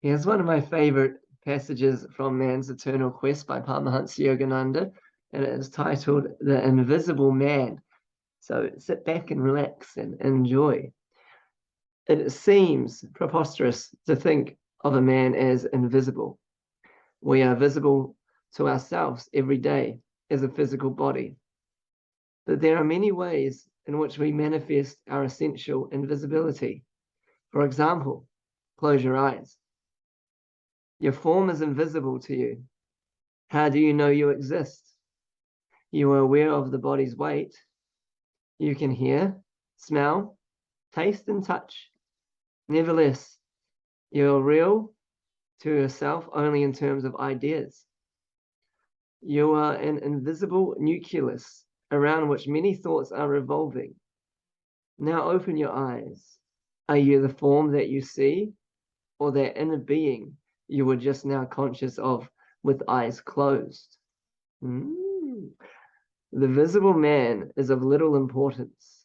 Here's one of my favorite passages from Man's Eternal Quest by Paramahansa Yogananda, and it is titled The Invisible Man. So sit back and relax and enjoy. It seems preposterous to think of a man as invisible. We are visible to ourselves every day as a physical body. But there are many ways in which we manifest our essential invisibility. For example, close your eyes. Your form is invisible to you. How do you know you exist? You are aware of the body's weight. You can hear, smell, taste, and touch. Nevertheless, you're real to yourself only in terms of ideas. You are an invisible nucleus around which many thoughts are revolving. Now open your eyes. Are you the form that you see, or that inner being you were just now conscious of with eyes closed? The visible man is of little importance.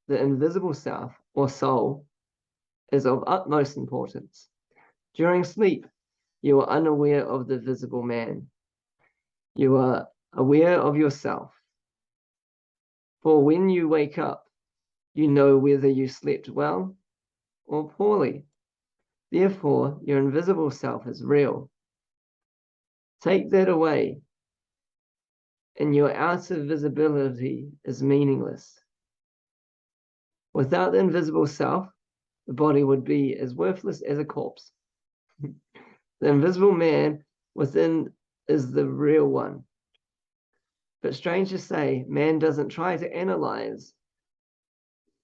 The invisible self, or soul, is of utmost importance. During sleep, you are unaware of the visible man. You are aware of yourself. For when you wake up, you know whether you slept well or poorly. Therefore, your invisible self is real. Take that away, and your outer visibility is meaningless. Without the invisible self, the body would be as worthless as a corpse. The invisible man within is the real one. But strange to say, man doesn't try to analyze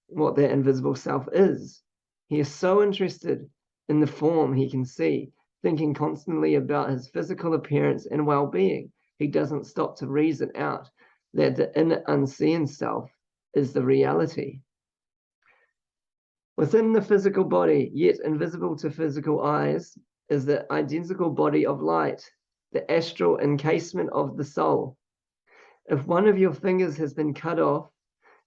what that invisible self is. He is so interested in the form he can see, thinking constantly about his physical appearance and well-being. He doesn't stop to reason out that the inner unseen self is the reality. Within the physical body, yet invisible to physical eyes, is the identical body of light, the astral encasement of the soul. If one of your fingers has been cut off,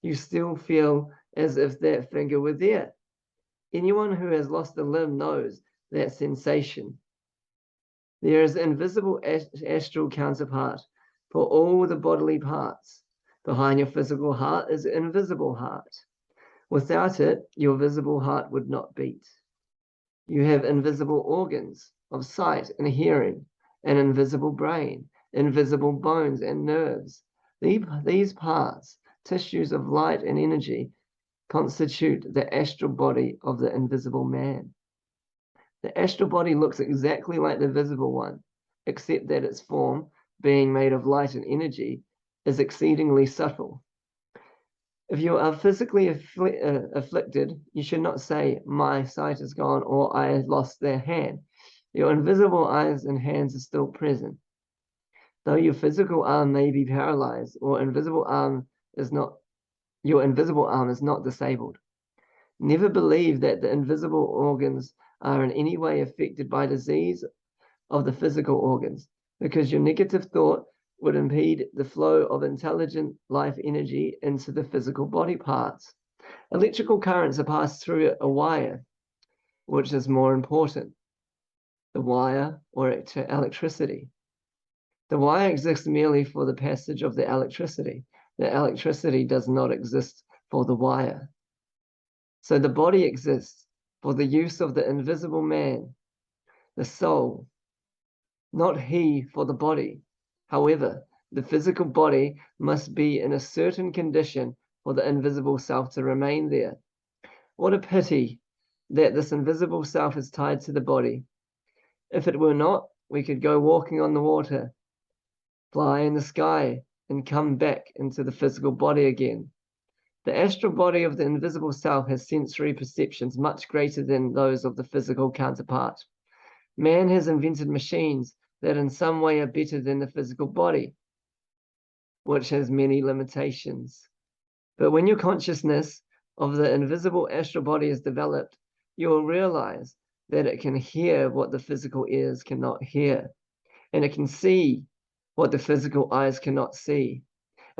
you still feel as if that finger were there. Anyone who has lost a limb knows that sensation. There is an invisible astral counterpart for all the bodily parts. Behind your physical heart is an invisible heart. Without it, your visible heart would not beat. You have invisible organs of sight and hearing, an invisible brain, invisible bones and nerves. These parts, tissues of light and energy, constitute the astral body of the invisible man. The astral body looks exactly like the visible one, except that its form, being made of light and energy, is exceedingly subtle. If you are physically afflicted, you should not say, my sight is gone, or I lost their hand. Your invisible eyes and hands are still present. Though your physical arm may be paralyzed, or your invisible arm is not disabled. Never believe that the invisible organs are in any way affected by disease of the physical organs, because your negative thought would impede the flow of intelligent life energy into the physical body parts. Electrical currents are passed through a wire, which is more important, the wire or electricity. The wire exists merely for the passage of the electricity. The electricity does not exist for the wire. So the body exists for the use of the invisible man, the soul, not he for the body. However, the physical body must be in a certain condition for the invisible self to remain there. What a pity that this invisible self is tied to the body. If it were not, we could go walking on the water, fly in the sky, and come back into the physical body again. The astral body of the invisible self has sensory perceptions much greater than those of the physical counterpart. Man has invented machines that in some way are better than the physical body, which has many limitations. But when your consciousness of the invisible astral body is developed, you will realize that it can hear what the physical ears cannot hear, and it can see what the physical eyes cannot see.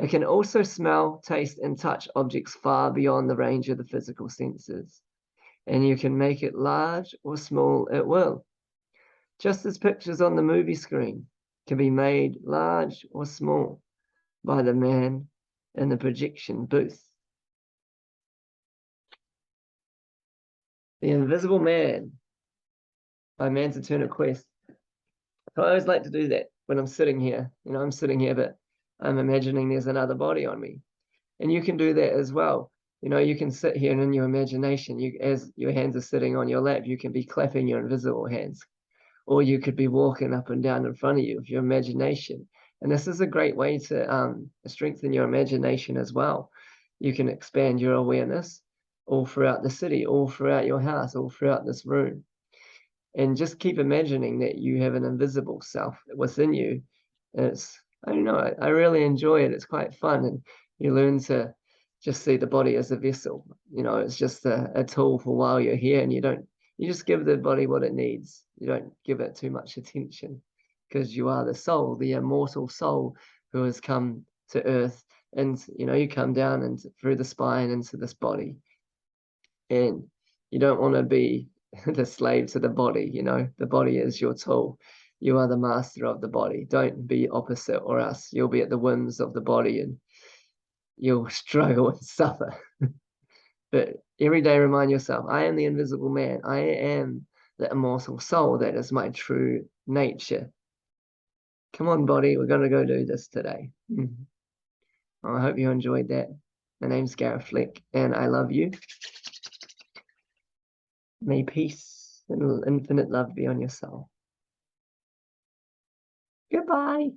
It can also smell, taste, and touch objects far beyond the range of the physical senses, and you can make it large or small at will. just as pictures on the movie screen can be made large or small by the man in the projection booth. The Invisible Man by Man's Eternal Quest. I always like to do that when I'm sitting here. I'm sitting here, but I'm imagining there's another body on me. And you can do that as well. You can sit here and in your imagination, as your hands are sitting on your lap, you can be clapping your invisible hands, or you could be walking up and down in front of you with your imagination. And this is a great way to strengthen your imagination as well. You can expand your awareness all throughout the city, all throughout your house, all throughout this room. And just keep imagining that you have an invisible self within you. And I don't know, I really enjoy it. It's quite fun. And you learn to just see the body as a vessel. It's just a tool for while you're here, and you just give the body what it needs. You don't give it too much attention, because you are the soul, the immortal soul who has come to earth. And, you come down and through the spine into this body. And you don't want to be the slave to the body. The body is your tool. You are the master of the body. Don't be opposite, or else you'll be at the whims of the body and you'll struggle and suffer. But every day remind yourself, I am the invisible man. I am the immortal soul. That is my true nature. Come on, body, we're going to go do this today. Well, I hope you enjoyed that. My name's Gareth Fleck, and I love you. May peace and infinite love be on your soul. Goodbye.